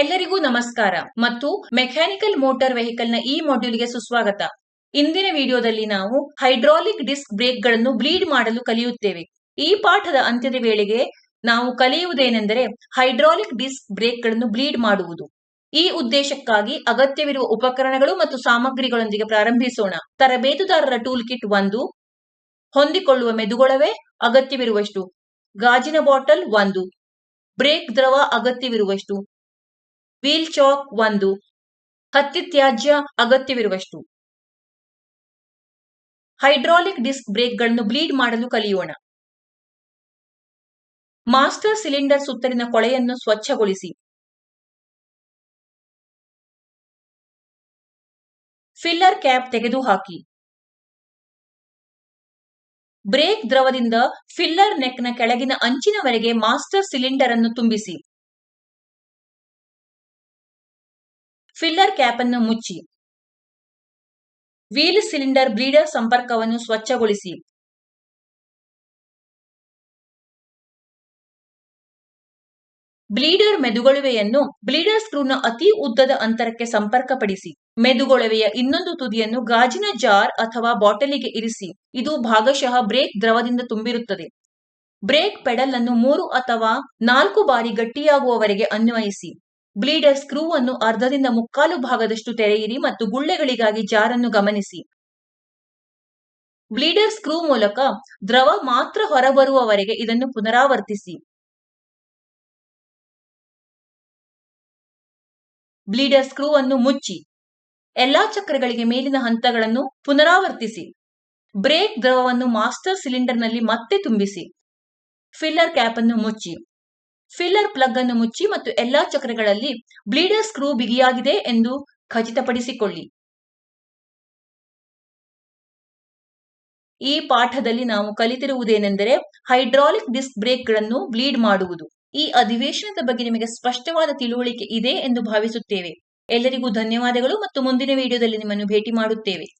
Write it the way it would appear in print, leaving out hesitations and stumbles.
ಎಲ್ಲರಿಗೂ ನಮಸ್ಕಾರ ಮತ್ತು ಮೆಕ್ಯಾನಿಕಲ್ ಮೋಟಾರ್ ವೆಹಿಕಲ್ ನ ಈ ಮಾಡ್ಯೂಲ್ಗೆ ಸುಸ್ವಾಗತ. ಇಂದಿನ ವಿಡಿಯೋದಲ್ಲಿ ನಾವು ಹೈಡ್ರಾಲಿಕ್ ಡಿಸ್ಕ್ ಬ್ರೇಕ್ ಗಳನ್ನು ಬ್ಲೀಡ್ ಮಾಡಲು ಕಲಿಯುತ್ತೇವೆ. ಈ ಪಾಠದ ಅಂತ್ಯದ ವೇಳೆಗೆ ನಾವು ಕಲಿಯುವುದೇನೆಂದರೆ ಹೈಡ್ರಾಲಿಕ್ ಡಿಸ್ಕ್ ಬ್ರೇಕ್ ಗಳನ್ನು ಬ್ಲೀಡ್ ಮಾಡುವುದು. ಈ ಉದ್ದೇಶಕ್ಕಾಗಿ ಅಗತ್ಯವಿರುವ ಉಪಕರಣಗಳು ಮತ್ತು ಸಾಮಗ್ರಿಗಳೊಂದಿಗೆ ಪ್ರಾರಂಭಿಸೋಣ. ತರಬೇತುದಾರರ ಟೂಲ್ ಕಿಟ್ 1, ಹೊಂದಿಕೊಳ್ಳುವ ಮೆದುಗೊಳವೆ ಅಗತ್ಯವಿರುವಷ್ಟು, ಗಾಜಿನ ಬಾಟಲ್ 1, ಬ್ರೇಕ್ ದ್ರವ ಅಗತ್ಯವಿರುವಷ್ಟು, ವೀಲ್ ಚಾಕ್ 1, ಹತ್ತಿ ತ್ಯಾಜ್ಯ ಅಗತ್ಯವಿರುವಷ್ಟು. ಹೈಡ್ರಾಲಿಕ್ ಡಿಸ್ಕ್ ಬ್ರೇಕ್ ಗಳನ್ನು ಬ್ಲೀಡ್ ಮಾಡಲು ಕಲಿಯೋಣ. ಮಾಸ್ಟರ್ ಸಿಲಿಂಡರ್ ಸುತ್ತಲಿನ ಕೊಳೆಯನ್ನು ಸ್ವಚ್ಛಗೊಳಿಸಿ. ಫಿಲ್ಲರ್ ಕ್ಯಾಪ್ ತೆಗೆದುಹಾಕಿ. ಬ್ರೇಕ್ ದ್ರವದಿಂದ ಫಿಲ್ಲರ್ ನೆಕ್ನ ಕೆಳಗಿನ ಅಂಚಿನವರೆಗೆ ಮಾಸ್ಟರ್ ಸಿಲಿಂಡರ್ ಅನ್ನು ತುಂಬಿಸಿ. ಫಿಲ್ಲರ್ ಕ್ಯಾಪ್ ಅನ್ನು ಮುಚ್ಚಿ. ವೀಲ್ ಸಿಲಿಂಡರ್ ಬ್ಲೀಡರ್ ಸಂಪರ್ಕವನ್ನು ಸ್ವಚ್ಛಗೊಳಿಸಿ. ಬ್ಲೀಡರ್ ಮೆದುಗೊಳುವೆಯನ್ನು ಬ್ಲೀಡರ್ ಸ್ಕ್ರೂನ ಅತಿ ಉದ್ದದ ಅಂತರಕ್ಕೆ ಸಂಪರ್ಕಪಡಿಸಿ. ಮೆದುಗೊಳುವೆಯ ಇನ್ನೊಂದು ತುದಿಯನ್ನು ಗಾಜಿನ ಜಾರ್ ಅಥವಾ ಬಾಟಲಿಗೆ ಇರಿಸಿ. ಇದು ಭಾಗಶಃ ಬ್ರೇಕ್ ದ್ರವದಿಂದ ತುಂಬಿರುತ್ತದೆ. ಬ್ರೇಕ್ ಪೆಡಲ್ ಅನ್ನು 3 ಅಥವಾ 4 ಬಾರಿ ಗಟ್ಟಿಯಾಗುವವರೆಗೆ ಅನ್ವಯಿಸಿ. ಬ್ಲೀಡರ್ ಸ್ಕ್ರೂ ಅನ್ನು ಅರ್ಧದಿಂದ ಮುಕ್ಕಾಲು ಭಾಗದಷ್ಟು ತೆರೆಯಿರಿ ಮತ್ತು ಗುಳ್ಳೆಗಳಿಗಾಗಿ ಜಾರನ್ನು ಗಮನಿಸಿ. ಬ್ಲೀಡರ್ ಸ್ಕ್ರೂ ಮೂಲಕ ದ್ರವ ಮಾತ್ರ ಹೊರಬರುವವರೆಗೆ ಇದನ್ನು ಪುನರಾವರ್ತಿಸಿ. ಬ್ಲೀಡರ್ ಸ್ಕ್ರೂ ಅನ್ನು ಮುಚ್ಚಿ. ಎಲ್ಲಾ ಚಕ್ರಗಳಿಗೆ ಮೇಲಿನ ಹಂತಗಳನ್ನು ಪುನರಾವರ್ತಿಸಿ. ಬ್ರೇಕ್ ದ್ರವವನ್ನು ಮಾಸ್ಟರ್ ಸಿಲಿಂಡರ್ನಲ್ಲಿ ಮತ್ತೆ ತುಂಬಿಸಿ. ಫಿಲ್ಲರ್ ಕ್ಯಾಪ್ ಅನ್ನು ಮುಚ್ಚಿ. ಫಿಲ್ಲರ್ ಪ್ಲಗ್ ಅನ್ನು ಮುಚ್ಚಿ ಮತ್ತು ಎಲ್ಲಾ ಚಕ್ರಗಳಲ್ಲಿ ಬ್ಲೀಡರ್ ಸ್ಕ್ರೂ ಬಿಗಿಯಾಗಿದೆ ಎಂದು ಖಚಿತಪಡಿಸಿಕೊಳ್ಳಿ. ಈ ಪಾಠದಲ್ಲಿ ನಾವು ಕಲಿತಿರುವುದೇನೆಂದರೆ ಹೈಡ್ರಾಲಿಕ್ ಡಿಸ್ಕ್ ಬ್ರೇಕ್ ಗಳನ್ನು ಬ್ಲೀಡ್ ಮಾಡುವುದು. ಈ ಅಧಿವೇಶನದ ಬಗ್ಗೆ ನಿಮಗೆ ಸ್ಪಷ್ಟವಾದ ತಿಳುವಳಿಕೆ ಇದೆ ಎಂದು ಭಾವಿಸುತ್ತೇವೆ. ಎಲ್ಲರಿಗೂ ಧನ್ಯವಾದಗಳು ಮತ್ತು ಮುಂದಿನ ವಿಡಿಯೋದಲ್ಲಿ ನಿಮ್ಮನ್ನು ಭೇಟಿ ಮಾಡುತ್ತೇವೆ.